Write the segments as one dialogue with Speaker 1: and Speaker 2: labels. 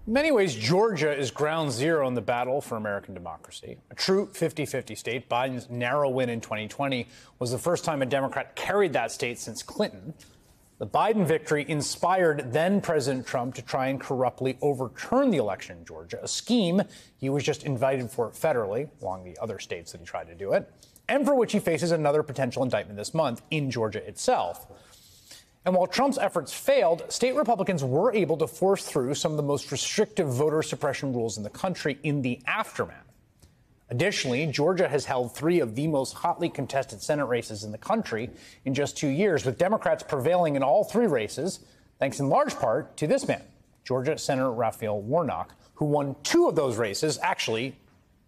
Speaker 1: In many ways, Georgia is ground zero in the battle for American democracy. A true 50-50 state, Biden's narrow win in 2020 was the first time a Democrat carried that state since Clinton. The Biden victory inspired then-President Trump to try and corruptly overturn the election in Georgia, a scheme he was just indicted for federally, along the other states that he tried to do it, and for which he faces another potential indictment this month in Georgia itself. And while Trump's efforts failed, state Republicans were able to force through some of the most restrictive voter suppression rules in the country in the aftermath. Additionally, Georgia has held 3 of the most hotly contested Senate races in the country in just 2 years, with Democrats prevailing in all 3 races, thanks in large part to this man, Georgia Senator Raphael Warnock, who won 2 of those races, actually,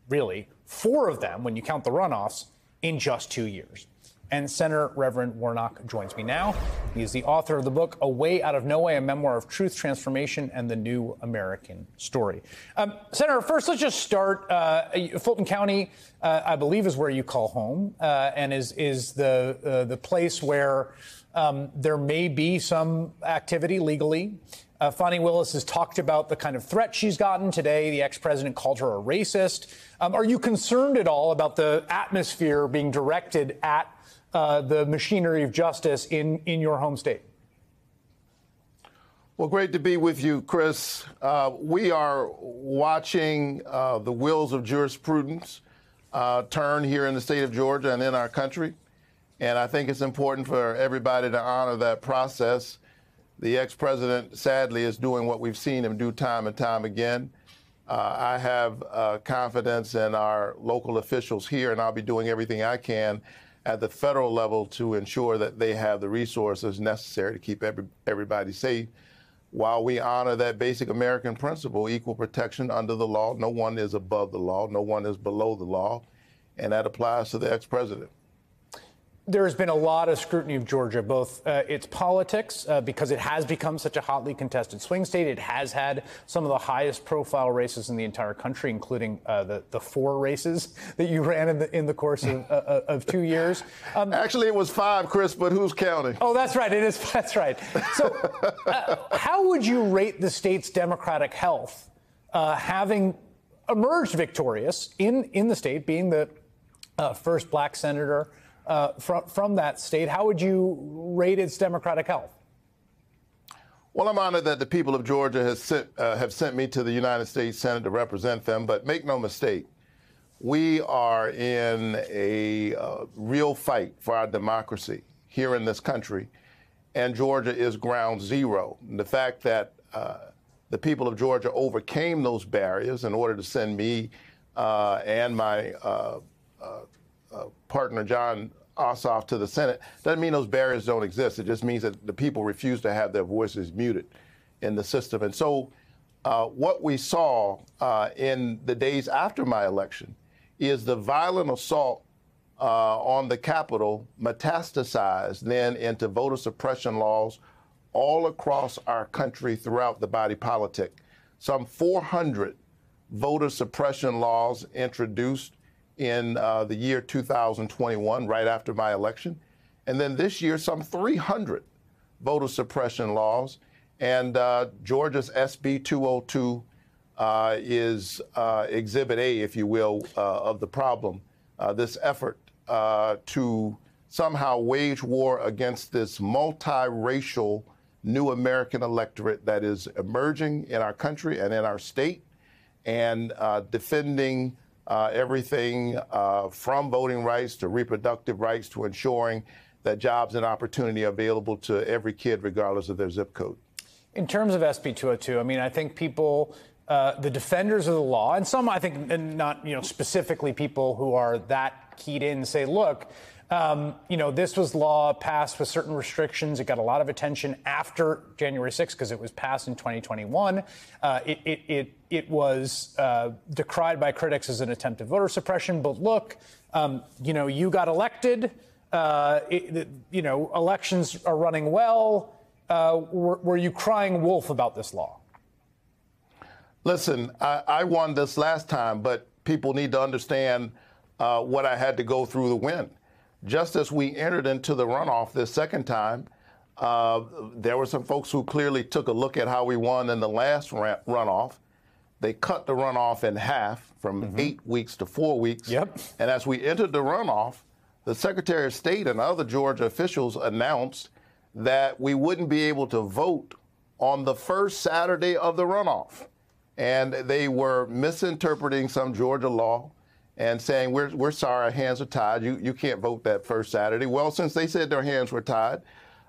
Speaker 1: really, 4 of them when you count the runoffs, in just 2 years. And Senator Reverend Warnock joins me now. He is the author of the book, A Way Out of No Way, a memoir of truth, transformation, and the new American story. Senator, first, let's just start. Fulton County, I believe, is where you call home and is the place where there may be some activity legally. Fani Willis has talked about the kind of threat she's gotten today. The ex-president called her a racist. Are you concerned at all about the atmosphere being directed at the machinery of justice in your home state?
Speaker 2: Well, great to be with you, Chris. We are watching the wheels of jurisprudence turn here in the state of Georgia and in our country. And I think it's important for everybody to honor that process. The ex-president, sadly, is doing what we've seen him do time and time again. I have confidence in our local officials here, and I'll be doing everything I can at the federal level to ensure that they have the resources necessary to keep everybody safe while we honor that basic American principle, equal protection under the law. No one is above the law. No one is below the law. And that applies to the ex-president.
Speaker 1: There has been a lot of scrutiny of Georgia, both its politics, because it has become such a hotly contested swing state. It has had some of the highest profile races in the entire country, including the 4 races that you ran in the course of 2 years.
Speaker 2: Actually, it was 5, Chris, but who's counting?
Speaker 1: Oh, that's right. It is. That's right. So how would you rate the state's democratic health, having emerged victorious in the state, being the first black senator from that state? How would you rate its democratic health?
Speaker 2: Well, I'm honored that the people of Georgia have sent me to the United States Senate to represent them. But make no mistake, we are in a real fight for our democracy here in this country. And Georgia is ground zero. And the fact that the people of Georgia overcame those barriers in order to send me and my partner, John Ossoff, to the Senate, doesn't mean those barriers don't exist. It just means that the people refuse to have their voices muted in the system. And so what we saw in the days after my election is the violent assault on the Capitol metastasized then into voter suppression laws all across our country throughout the body politic. Some 400 voter suppression laws introduced in the year 2021, right after my election. And then this year, some 300 voter suppression laws. And Georgia's SB 202 is Exhibit A, if you will, of the problem. This effort to somehow wage war against this multiracial new American electorate that is emerging in our country and in our state, and defending everything from voting rights to reproductive rights to ensuring that jobs and opportunity are available to every kid, regardless of their zip code.
Speaker 1: In terms of SB 202, I mean, I think people, the defenders of the law, and some, I think, and not, specifically people who are that keyed in, say, look, this was law passed with certain restrictions. It got a lot of attention after January 6th because it was passed in 2021. It was decried by critics as an attempt at voter suppression. But look, you got elected. Elections are running well. Were you crying wolf about this law?
Speaker 2: Listen, I won this last time, but people need to understand what I had to go through to win. Just as we entered into the runoff this second time, there were some folks who clearly took a look at how we won in the last runoff they cut the runoff in half from 8 weeks to 4 weeks.
Speaker 1: Yep.
Speaker 2: And as we entered the runoff, the Secretary of State and other Georgia officials announced that we wouldn't be able to vote on the first Saturday of the runoff. And they were misinterpreting some Georgia law and saying, we're sorry, our hands are tied. You can't vote that first Saturday. Well, since they said their hands were tied,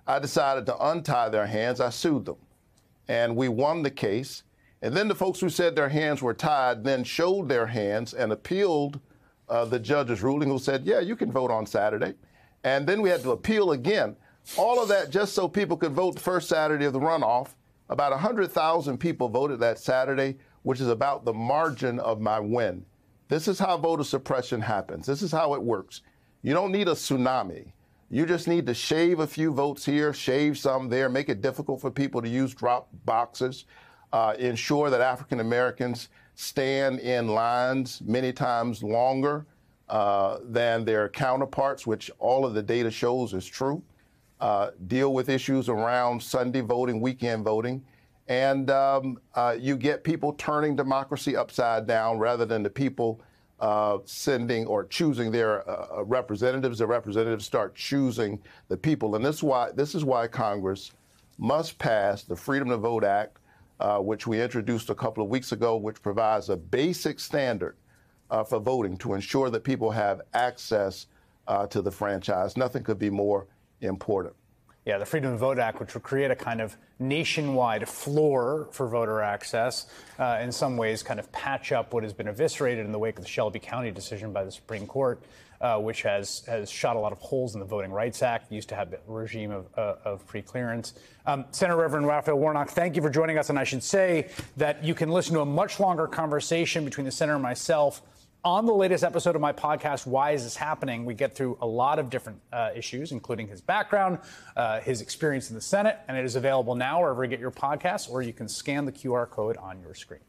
Speaker 2: I decided to untie their hands. I sued them. And we won the case. And then the folks who said their hands were tied then showed their hands and appealed the judge's ruling, who said, yeah, you can vote on Saturday. And then we had to appeal again. All of that just so people could vote the first Saturday of the runoff. About 100,000 people voted that Saturday, which is about the margin of my win. This is how voter suppression happens. This is how it works. You don't need a tsunami. You just need to shave a few votes here, shave some there, make it difficult for people to use drop boxes, ensure that African Americans stand in lines many times longer than their counterparts, which all of the data shows is true. Deal with issues around Sunday voting, weekend voting, and you get people turning democracy upside down rather than the people sending or choosing their representatives. The representatives start choosing the people, and this is why Congress must pass the Freedom to Vote Act, which we introduced a couple of weeks ago, which provides a basic standard for voting to ensure that people have access to the franchise. Nothing could be more important.
Speaker 1: Yeah, the Freedom to Vote Act, which would create a kind of nationwide floor for voter access, in some ways kind of patch up what has been eviscerated in the wake of the Shelby County decision by the Supreme Court, which has shot a lot of holes in the Voting Rights Act, used to have a regime of preclearance. Senator Reverend Raphael Warnock, thank you for joining us. And I should say that you can listen to a much longer conversation between the Senator and myself on the latest episode of my podcast, Why Is This Happening? We get through a lot of different issues, including his background, his experience in the Senate, and it is available now wherever you get your podcasts, or you can scan the QR code on your screen.